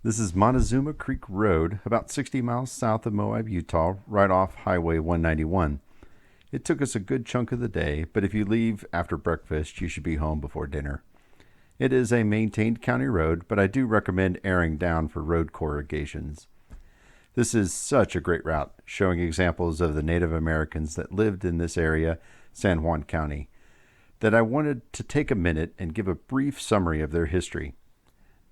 This is Montezuma Creek Road, about 60 miles south of Moab, Utah, right off Highway 191. It took us a good chunk of the day, but if you leave after breakfast, you should be home before dinner. It is a maintained county road, but I do recommend airing down for road corrugations. This is such a great route, showing examples of the Native Americans that lived in this area, San Juan County, that I wanted to take a minute and give a brief summary of their history.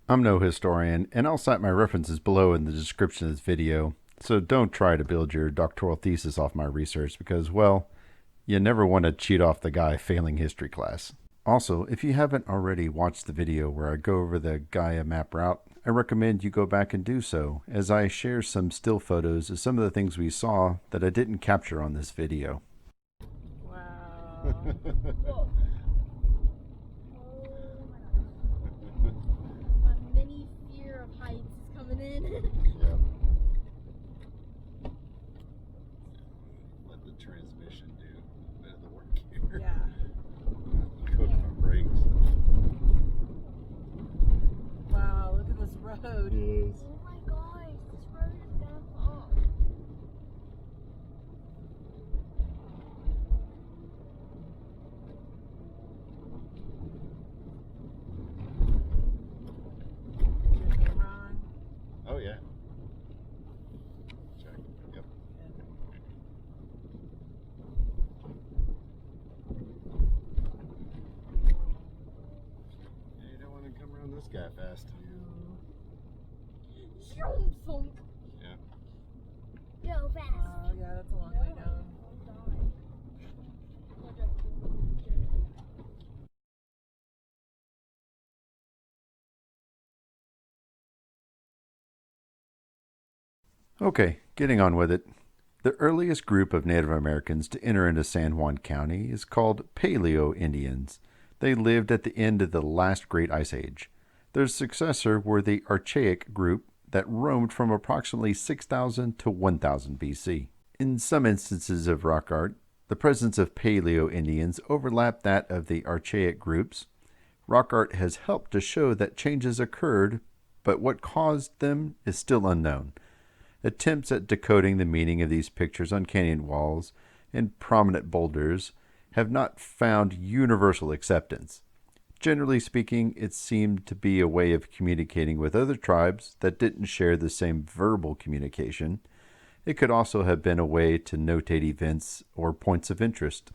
I'm no historian, and I'll cite my references below in the description of this video, so don't try to build your doctoral thesis off my research because, well, you never want to cheat off the guy failing history class. Also, if you haven't already watched the video where I go over the Gaia map route, I recommend you go back and do so, as I share some still photos of some of the things we saw that I didn't capture on this video. Wow. Whoa. Coming in. Yep. Let the transmission do a bit of the work here. Yeah. Cook my brakes. Wow, look at this road. Yes. Oh my gosh, this road is gonna fall. Oh yeah. Check. Yep. Yeah, you don't want to come around this guy fast. Yeah. Go fast. Oh, yeah, that's a long way down. Okay, getting on with it. The earliest group of Native Americans to enter into San Juan County is called Paleo Indians. They lived at the end of the last Great Ice Age. Their successor were the Archaic group that roamed from approximately 6000 to 1000 BC. In some instances of rock art, the presence of Paleo Indians overlapped that of the Archaic groups. Rock art has helped to show that changes occurred, but what caused them is still unknown. Attempts at decoding the meaning of these pictures on canyon walls and prominent boulders have not found universal acceptance. Generally speaking, it seemed to be a way of communicating with other tribes that didn't share the same verbal communication. It could also have been a way to notate events or points of interest.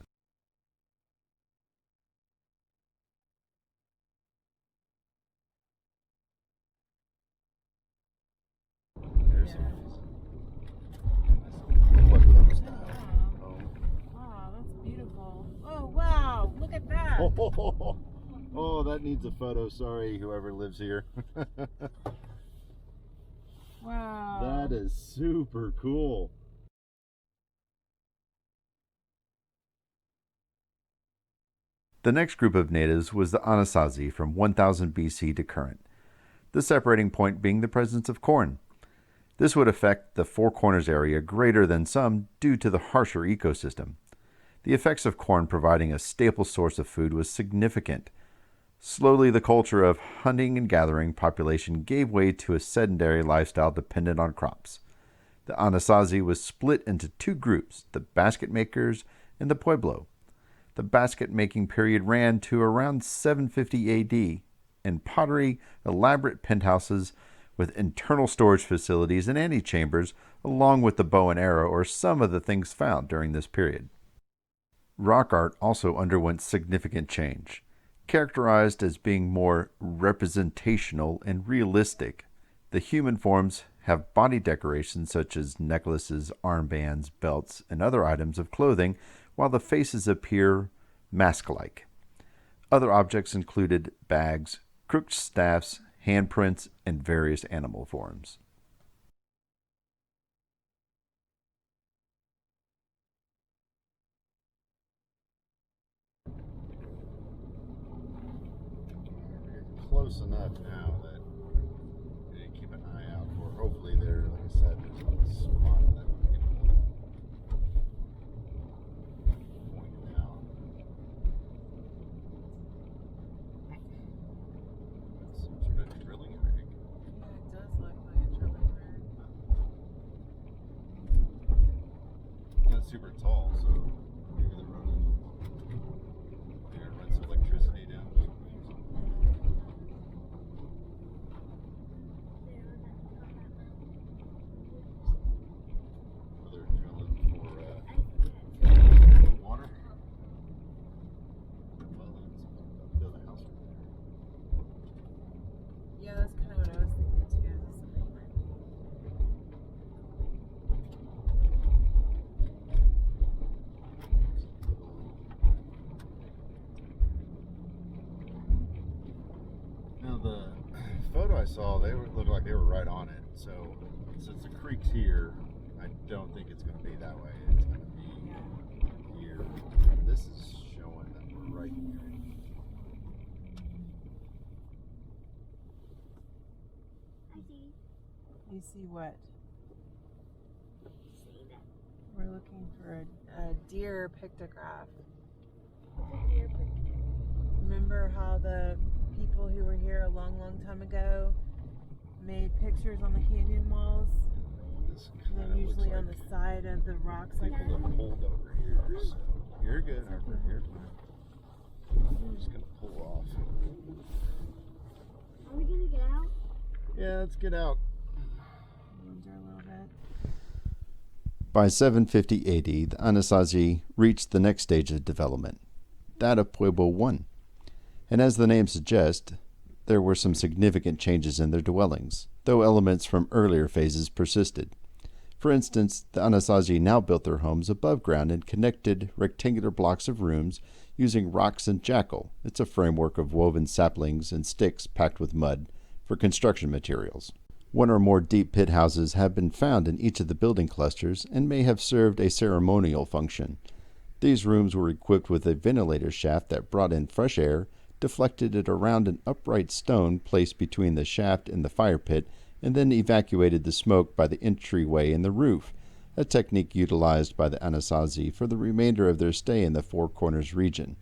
There's some. Wow, that's beautiful. Oh, wow, look at that. Oh, that needs a photo. Sorry, whoever lives here. Wow. That is super cool. The next group of natives was the Anasazi from 1000 BC to current, the separating point being the presence of corn. This would affect the Four Corners area greater than some due to the harsher ecosystem. The effects of corn providing a staple source of food was significant. Slowly, the culture of hunting and gathering population gave way to a sedentary lifestyle dependent on crops. The Anasazi was split into two groups, the basket makers and the Pueblo. The basket making period ran to around 750 AD, and pottery, elaborate penthouses with internal storage facilities and antechambers, along with the bow and arrow, are some of the things found during this period. Rock art also underwent significant change, characterized as being more representational and realistic. The human forms have body decorations such as necklaces, armbands, belts, and other items of clothing, while the faces appear mask-like. Other objects included bags, crooked staffs, handprints, and various animal forms. Close enough now that you keep an eye out for. Hopefully there, like I said, there's a spot that we can point out. Some sort of drilling rig. Yeah, it does look super tall, so maybe they're runs electricity down. They're drilling for water. Well, let's build a house right there. Yeah, that's kind of what I was thinking too. Is something might be. Now the photo I saw, they looked like they were right on it. So since the creek's here, I don't think it's going to be that way. It's going to be here. This is showing that we're right here. I see. You see what? See that. We're looking for a deer pictograph. It's a deer picture. Remember how the people who were here a long, long time ago made pictures on the canyon walls? This And kind then of usually looks on like the side of the rocks like people that. have pulled over here. So you're good, Harper. You're fine. I'm just going to pull off. Are we gonna get out? Yeah, let's get out. Wander a little bit. By 750 AD, the Anasazi reached the next stage of development, that of Pueblo I. And as the name suggests, there were some significant changes in their dwellings, though elements from earlier phases persisted. For instance, the Anasazi now built their homes above ground in connected rectangular blocks of rooms using rocks and jackal. It's a framework of woven saplings and sticks packed with mud for construction materials. One or more deep pit houses have been found in each of the building clusters and may have served a ceremonial function. These rooms were equipped with a ventilator shaft that brought in fresh air, deflected it around an upright stone placed between the shaft and the fire pit, and then evacuated the smoke by the entryway in the roof, a technique utilized by the Anasazi for the remainder of their stay in the Four Corners region.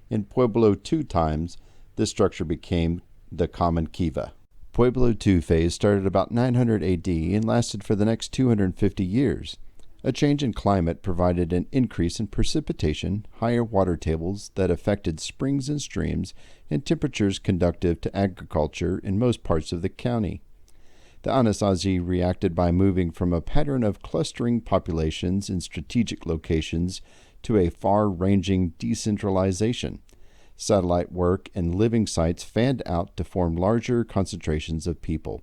In Pueblo II times, this structure became the common Kiva. Pueblo II phase started about 900 AD and lasted for the next 250 years. A change in climate provided an increase in precipitation, higher water tables that affected springs and streams, and temperatures conducive to agriculture in most parts of the county. The Anasazi reacted by moving from a pattern of clustering populations in strategic locations to a far-ranging decentralization. Satellite work and living sites fanned out to form larger concentrations of people.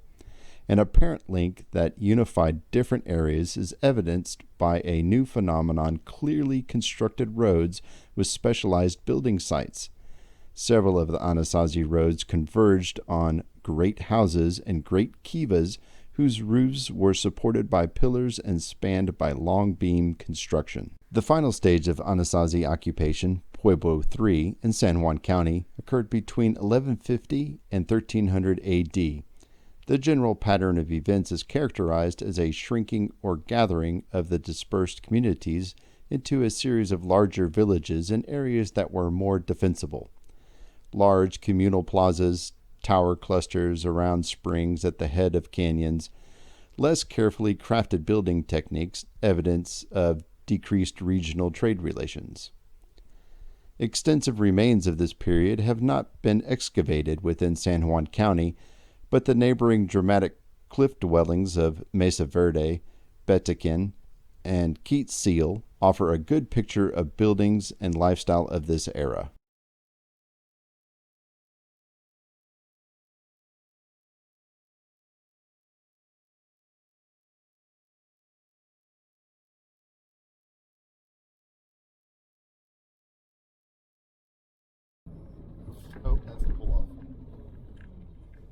An apparent link that unified different areas is evidenced by a new phenomenon: clearly constructed roads with specialized building sites. Several of the Anasazi roads converged on great houses and great kivas whose roofs were supported by pillars and spanned by long beam construction. The final stage of Anasazi occupation, Pueblo III in San Juan County, occurred between 1150 and 1300 AD. The general pattern of events is characterized as a shrinking or gathering of the dispersed communities into a series of larger villages in areas that were more defensible. Large communal plazas, tower clusters around springs at the head of canyons, less carefully crafted building techniques, evidence of decreased regional trade relations. Extensive remains of this period have not been excavated within San Juan County, but the neighboring dramatic cliff dwellings of Mesa Verde, Betaquin, and Keats Seal offer a good picture of buildings and lifestyle of this era. Oh, that's the pull off.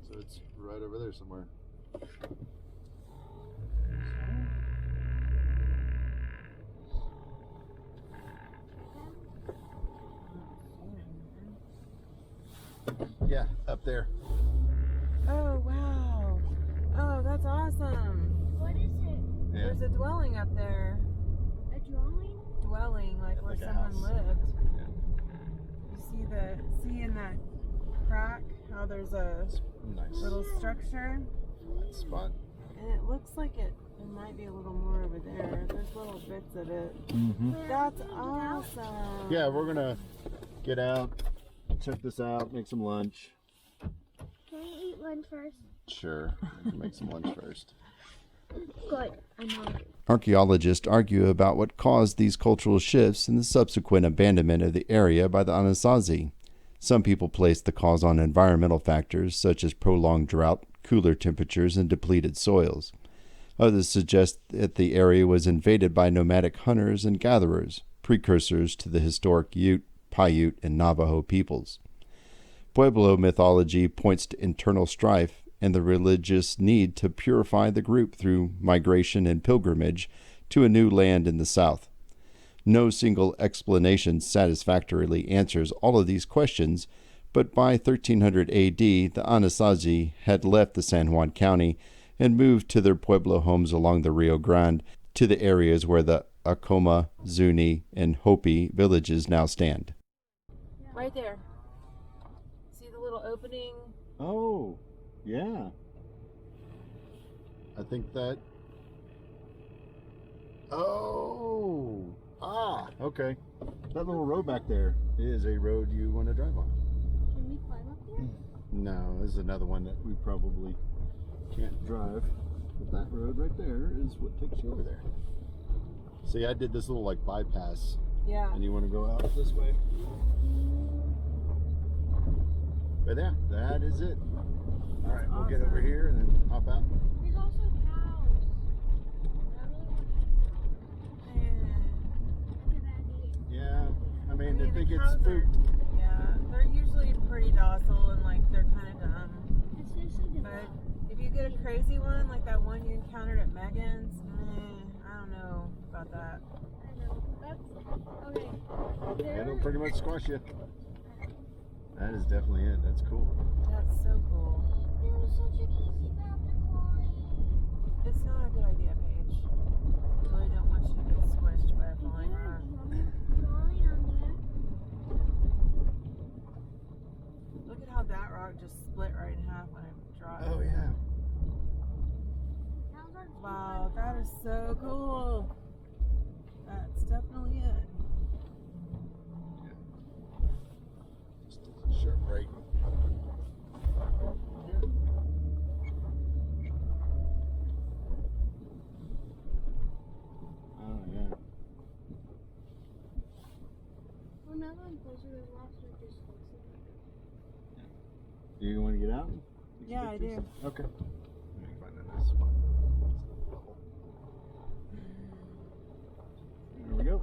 So it's right over there somewhere. Yeah, up there. Oh, wow. Oh, that's awesome. What is it? Yeah. There's a dwelling up there. A drawing? Dwelling, like Yeah, where like a someone house. lived. Yeah. You see in that crack how there's a Nice little structure? spot. And it looks like it There might be a little more over there. There's little bits of it. Mm-hmm. That's awesome. Yeah, we're gonna get out, check this out, make some lunch. Can we eat lunch first? Sure, we can make some lunch first. Good. I'm hungry. Archaeologists argue about what caused these cultural shifts and the subsequent abandonment of the area by the Anasazi. Some people place the cause on environmental factors such as prolonged drought, cooler temperatures, and depleted soils. Others suggest that the area was invaded by nomadic hunters and gatherers, precursors to the historic Ute, Paiute, and Navajo peoples. Pueblo mythology points to internal strife and the religious need to purify the group through migration and pilgrimage to a new land in the south. No single explanation satisfactorily answers all of these questions, but by 1300 AD, the Anasazi had left the San Juan County and moved to their Pueblo homes along the Rio Grande to the areas where the Acoma, Zuni, and Hopi villages now stand. Right there. See the little opening? Oh, yeah. I think that... Oh! Ah, okay. That little road back there is a road you want to drive on. Can we climb up there? No, this is another one that we probably can't drive. But that road right there is what takes you over there. See, I did this little like bypass. Yeah. And you want to go out this way? Right there. That is it. All right, we'll get over here and then hop out. There's also cows. Yeah, I mean, the if it gets cows spooked. Yeah, they're usually pretty docile and like they're kind of dumb. Especially the But if you get a crazy one, like that one you encountered at Megan's, I don't know about that. I know. That's okay. It'll pretty much squash you. That is definitely it. That's cool. That's so cool. There was such an easy path to climb. It's not a good idea, Paige. I really don't want you to get squished by a falling rock. Drawing on there. Look at how that rock just split right in half when it dropped. Oh, yeah. How's our Wow, that is so cool. That's definitely it. Just a sharp right. Oh, yeah. Well, now that I'm closer, there's lots of distance. You want to get out? Yeah, I do. Okay. Let me find a nice spot. There we go.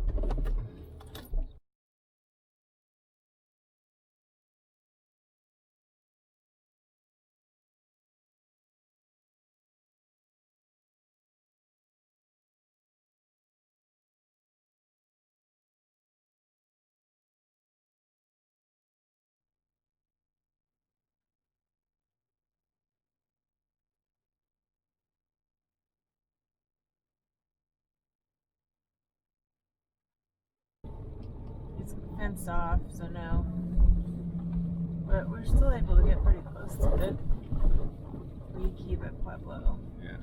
It's fenced off, so no. But we're still able to get pretty close to it. We keep it Pueblo. Yeah.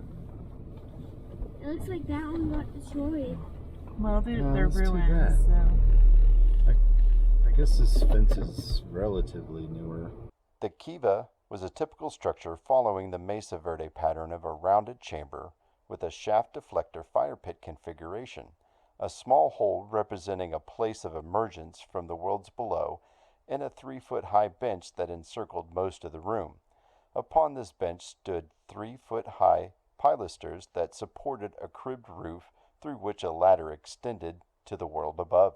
It looks like that one got destroyed. Well, they're that's too ruins, bad. so. I guess this fence is relatively newer. The Kiva was a typical structure following the Mesa Verde pattern of a rounded chamber with a shaft deflector fire pit configuration, a small hole representing a place of emergence from the worlds below, and a 3-foot-high bench that encircled most of the room. Upon this bench stood 3-foot-high pilasters that supported a cribbed roof through which a ladder extended to the world above.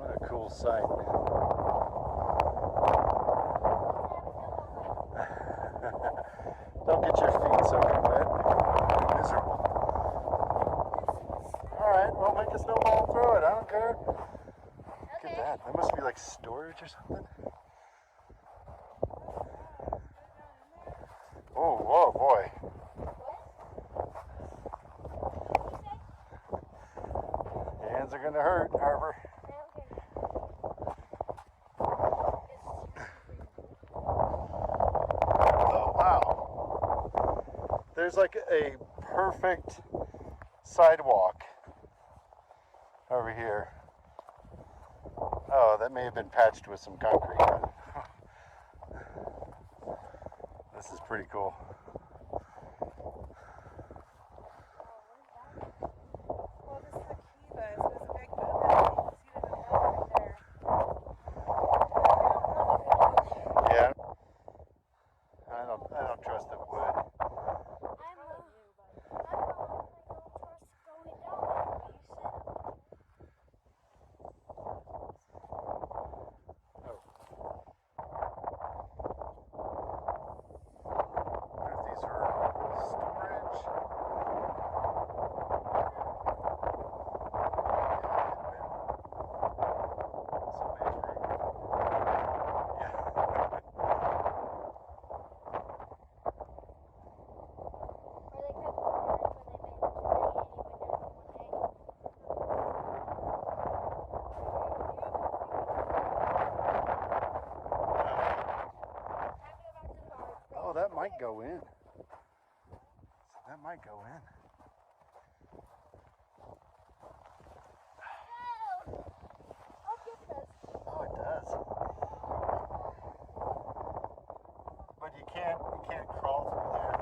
What a cool sight. Don't get your feet soaking wet. You're miserable. Alright, well, make a snowball and throw it. I don't care. Look at that. That must be like storage or something. Oh, whoa, boy. Your hands are going to hurt, Harper. There's like a perfect sidewalk over here. Oh, that may have been patched with some concrete. This is pretty cool. Well, this is the Kiva. It was a big boat. You can see the boat right there. Yeah. I don't trust the wood. These are storage. Oh, that might go in. That might go in. Oh, it does. But you can't crawl through there.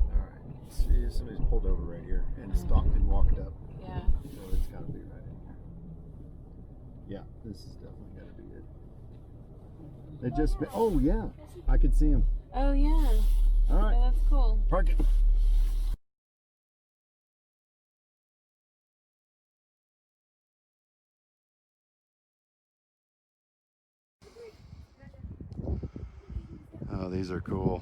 Alright, see, somebody's pulled over right here and stopped and walked up. Yeah. So it's gotta be right in here. Yeah, this is definitely gotta be it. They just, oh yeah, I could see him. Oh, yeah. Alright, Yeah, that's cool. park it. Oh, these are cool.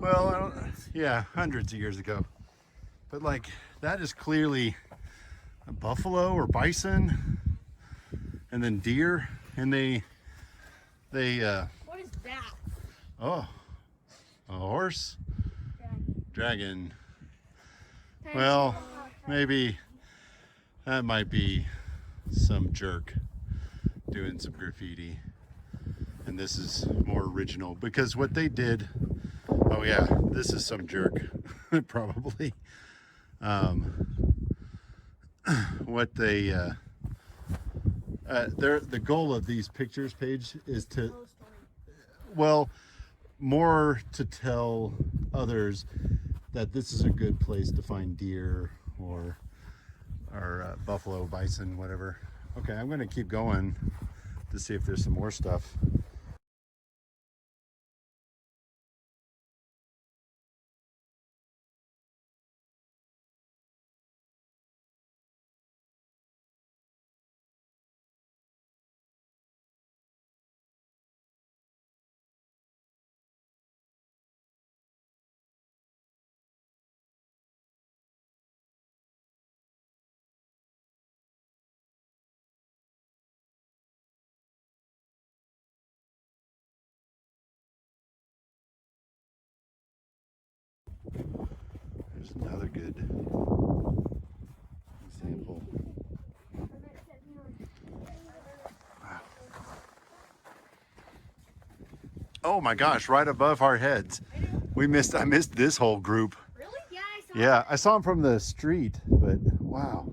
Well, I don't, yeah, hundreds of years ago. But like, that is clearly a buffalo or bison, and then deer, and they What is that? oh, a horse, dragon. Well, maybe that might be some jerk doing some graffiti, and this is more original because what they did. Oh yeah, this is some jerk, probably. What they, the goal of these pictures page is to, well, more to tell others that this is a good place to find deer or buffalo, bison, whatever. Okay, I'm gonna keep going to see if there's some more stuff. There's another good example. Oh my gosh, right above our heads. I missed this whole group. Really? Yeah, I saw Yeah, I saw them from the street, but wow.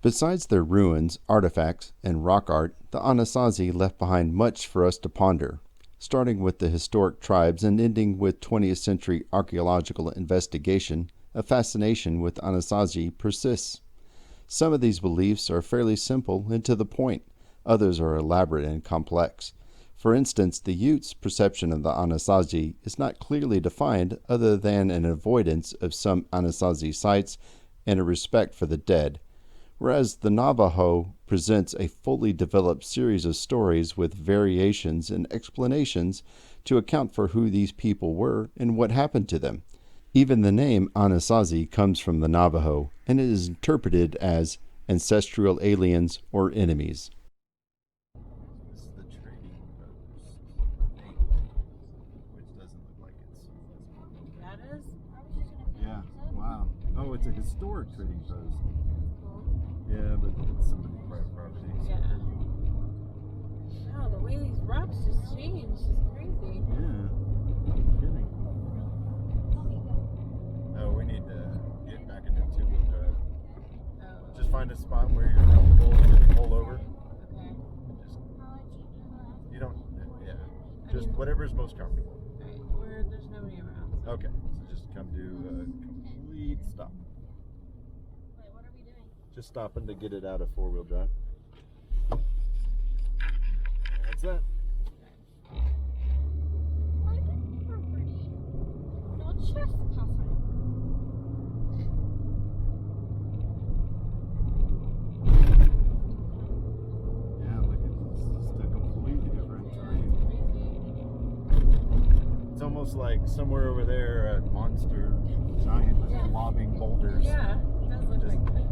Besides their ruins, artifacts, and rock art, the Anasazi left behind much for us to ponder, starting with the historic tribes and ending with 20th century archaeological investigation a fascination with Anasazi persists. Some of these beliefs are fairly simple and to the point. Others are elaborate and complex. For instance, the Utes' perception of the Anasazi is not clearly defined other than an avoidance of some Anasazi sites and a respect for the dead, whereas the Navajo presents a fully developed series of stories with variations and explanations to account for who these people were and what happened to them. Even the name Anasazi comes from the Navajo, and it is interpreted as ancestral aliens or enemies. This is the trading post, which doesn't look like it's. That is? Yeah. Wow. Oh, it's a historic trading post. Cool. Yeah, but it's somebody's private property. Yeah. Wow, the way these rocks just changed is crazy. Yeah. No kidding. No, we need to get back into two-wheel drive. Oh, Just find a spot where you're comfortable and pull over. okay. Just you don't. Yeah. Just whatever's most comfortable. Alright, where there's nobody around. So. Okay. So just come to a complete stop. Wait, what are we doing? Just stopping to get it out of four-wheel drive. That's it. Private property. No trespassing. Yeah, look at this. It's just a completely different Yeah, terrain. it's crazy. It's almost like somewhere over there, a monster giant is Yeah. lobbing boulders. Yeah, it does look Just- like that.